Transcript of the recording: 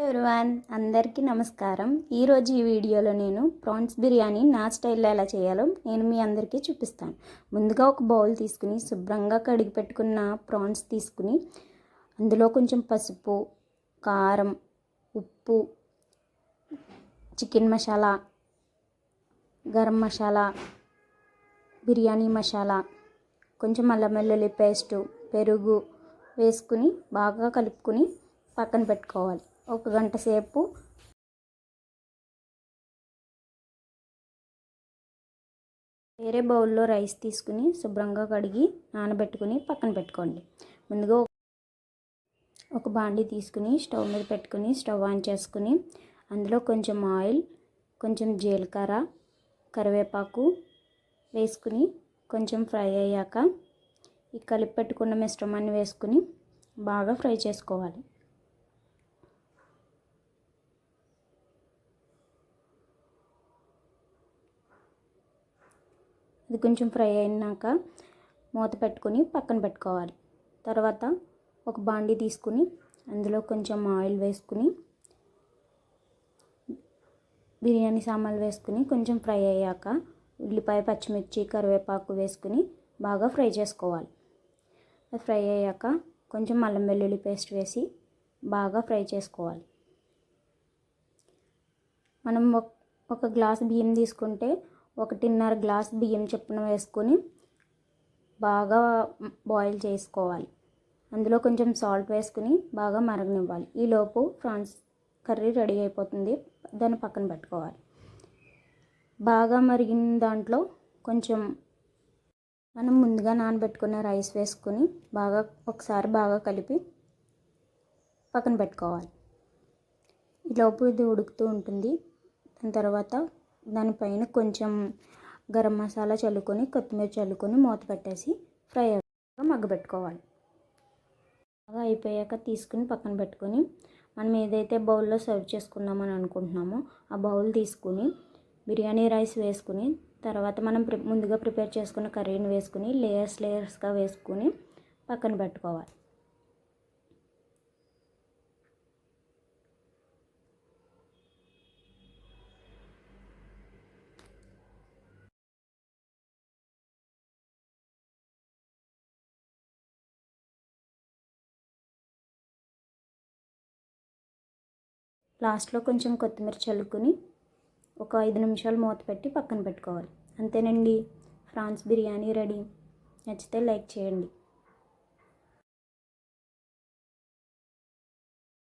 Everyone, అందరికీ నమస్కారం. ఈరోజు ఈ వీడియోలో నేను ప్రాన్స్ బిర్యానీ నా స్టైల్లో ఎలా చేయాలో నేను మీ అందరికీ చూపిస్తాను. ముందుగా ఒక బౌల్ తీసుకుని శుభ్రంగా కడిగి పెట్టుకున్న ప్రాన్స్ తీసుకుని అందులో కొంచెం పసుపు, కారం, ఉప్పు, చికెన్ మసాలా, గరం మసాలా, బిర్యానీ మసాలా, కొంచెం అల్లం వెల్లుల్లి పేస్టు, పెరుగు వేసుకుని బాగా కలుపుకుని పక్కన పెట్టుకోవాలి. ఒక గంట సేపు వేరే బౌల్లో రైస్ తీసుకుని శుభ్రంగా కడిగి నానబెట్టుకుని పక్కన పెట్టుకోండి. ముందుగా ఒక బాండి తీసుకుని స్టవ్ మీద పెట్టుకుని స్టవ్ ఆన్ చేసుకుని అందులో కొంచెం ఆయిల్, కొంచెం జీలకర్ర, కరివేపాకు వేసుకుని కొంచెం ఫ్రై అయ్యాక ఈ కలిపి పెట్టుకున్న మిశ్రమాన్ని వేసుకుని బాగా ఫ్రై చేసుకోవాలి. ఇది కొంచెం ఫ్రై అయినాక మూత పెట్టుకుని పక్కన పెట్టుకోవాలి. తర్వాత ఒక బాండి తీసుకుని అందులో కొంచెం ఆయిల్ వేసుకుని బిర్యానీ సామాన్లు వేసుకుని కొంచెం ఫ్రై అయ్యాక ఉల్లిపాయ, పచ్చిమిర్చి, కరివేపాకు వేసుకుని బాగా ఫ్రై చేసుకోవాలి. అది ఫ్రై అయ్యాక కొంచెం అల్లం వెల్లుల్లి పేస్ట్ వేసి బాగా ఫ్రై చేసుకోవాలి. మనం ఒక గ్లాస్ బియ్యం తీసుకుంటే 1.5 గ్లాస్ బియ్యం చొప్పున వేసుకొని బాగా బాయిల్ చేసుకోవాలి. అందులో కొంచెం సాల్ట్ వేసుకుని బాగా మరగనివ్వాలి. ఈలోపు ప్రాన్స్ కర్రీ రెడీ అయిపోతుంది. దాన్ని పక్కన పెట్టుకోవాలి. బాగా మరిగిన దాంట్లో కొంచెం మనం ముందుగా నానబెట్టుకున్న రైస్ వేసుకుని ఒకసారి బాగా కలిపి పక్కన పెట్టుకోవాలి. ఈలోపు ఇది ఉడుకుతూ ఉంటుంది. దాని తర్వాత దానిపైన కొంచెం గరం మసాలా చల్లుకొని, కొత్తిమీర చల్లుకొని మూత పెట్టేసి ఫ్రై అయ్యాక మగ్గబెట్టుకోవాలి. బాగా అయిపోయాక తీసుకుని పక్కన పెట్టుకొని మనం ఏదైతే బౌల్లో సర్వ్ చేసుకుందామని అనుకుంటున్నామో ఆ బౌల్ తీసుకుని బిర్యానీ రైస్ వేసుకుని తర్వాత మనం ముందుగా ప్రిపేర్ చేసుకున్న కర్రీని వేసుకుని లేయర్స్గా వేసుకుని పక్కన పెట్టుకోవాలి. లాస్ట్లో కొంచెం కొత్తిమీర చల్లుకుని ఒక 5 నిమిషాలు మూత పెట్టి పక్కన పెట్టుకోవాలి. అంతేనండి, ప్రాన్స్ బిర్యానీ రెడీ. నచ్చితే లైక్ చేయండి.